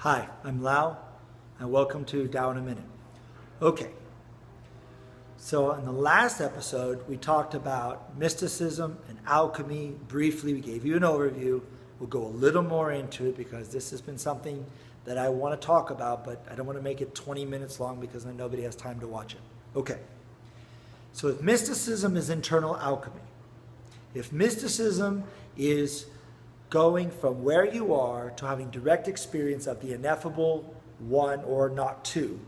Hi, I'm Lau, and welcome to Tao in a Minute. Okay, so in the last episode, we talked about mysticism and alchemy briefly. We gave you an overview. We'll go a little more into it because this has been something that I want to talk about, but I don't want to make it 20 minutes long because then nobody has time to watch it. Okay, so if mysticism is internal alchemy, if mysticism is going from where you are to having direct experience of the ineffable one or not two.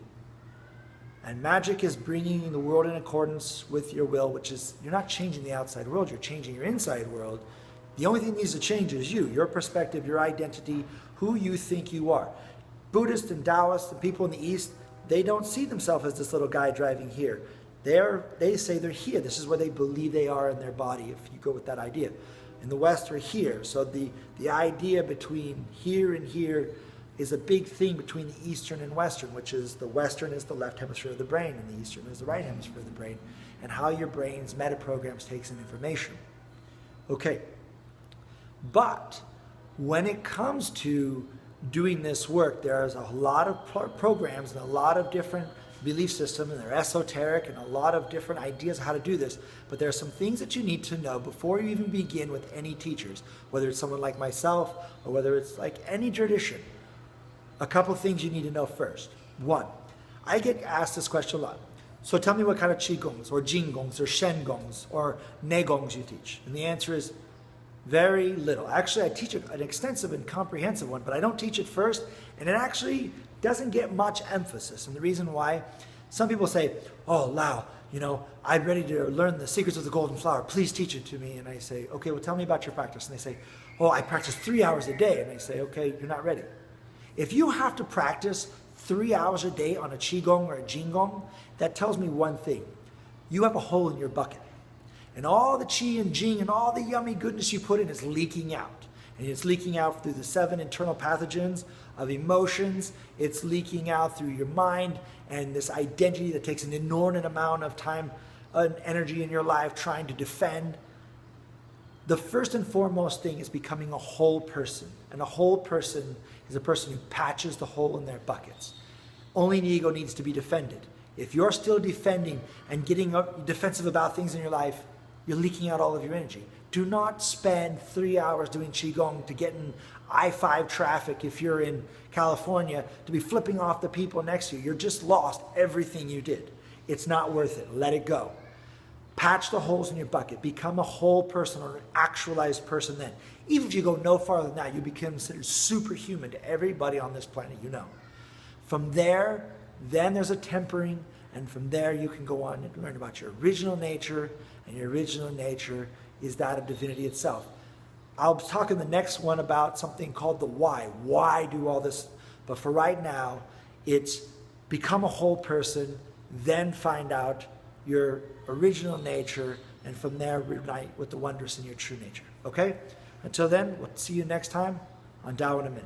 And magic is bringing the world in accordance with your will, which is, you're not changing the outside world, you're changing your inside world. The only thing that needs to change is you, your perspective, your identity, who you think you are. Buddhists and Taoists and people in the East, they don't see themselves as this little guy driving here. They say they're here. This is where they believe they are in their body, if you go with that idea. In the West, we're here. So the idea between here and here is a big thing between the Eastern and Western, which is the Western is the left hemisphere of the brain and the Eastern is the right hemisphere of the brain, and how your brain's metaprograms takes in information. Okay, but when it comes to doing this work, there's a lot of programs and a lot of different belief systems, and they're esoteric and a lot of different ideas of how to do this, but there are some things that you need to know before you even begin with any teachers, whether it's someone like myself or whether it's like any tradition. A couple of things you need to know first. One, I get asked this question a lot. So tell me what kind of Qigongs or Jinggongs or Shengongs or Negongs you teach. And the answer is very little. Actually, I teach an extensive and comprehensive one, but I don't teach it first, and it actually doesn't get much emphasis. And the reason why, some people say, oh, Lau, I'm ready to learn the secrets of the golden flower. Please teach it to me. And I say, okay, well, tell me about your practice. And they say, oh, I practice 3 hours a day. And I say, okay, you're not ready. If you have to practice 3 hours a day on a Qigong or a Jingong, that tells me one thing. You have a hole in your bucket. And all the Qi and Jing and all the yummy goodness you put in is leaking out. And it's leaking out through the 7 internal pathogens of emotions. It's leaking out through your mind and this identity that takes an inordinate amount of time and energy in your life trying to defend. The first and foremost thing is becoming a whole person. And a whole person is a person who patches the hole in their buckets. Only an ego needs to be defended. If you're still defending and getting defensive about things in your life, you're leaking out all of your energy. Do not spend 3 hours doing Qigong to get in I-5 traffic if you're in California to be flipping off the people next to you. You're just lost everything you did. It's not worth it. Let it go. Patch the holes in your bucket. Become a whole person or an actualized person then. Even if you go no farther than that, you become considered superhuman to everybody on this planet you know. From there, then there's a tempering, and from there you can go on and learn about your original nature, and your original nature is that of divinity itself. I'll talk in the next one about something called the why. Why do all this? But for right now, it's become a whole person, then find out your original nature, and from there reunite with the wondrous in your true nature. Okay? Until then, we'll see you next time on Tao in a Minute.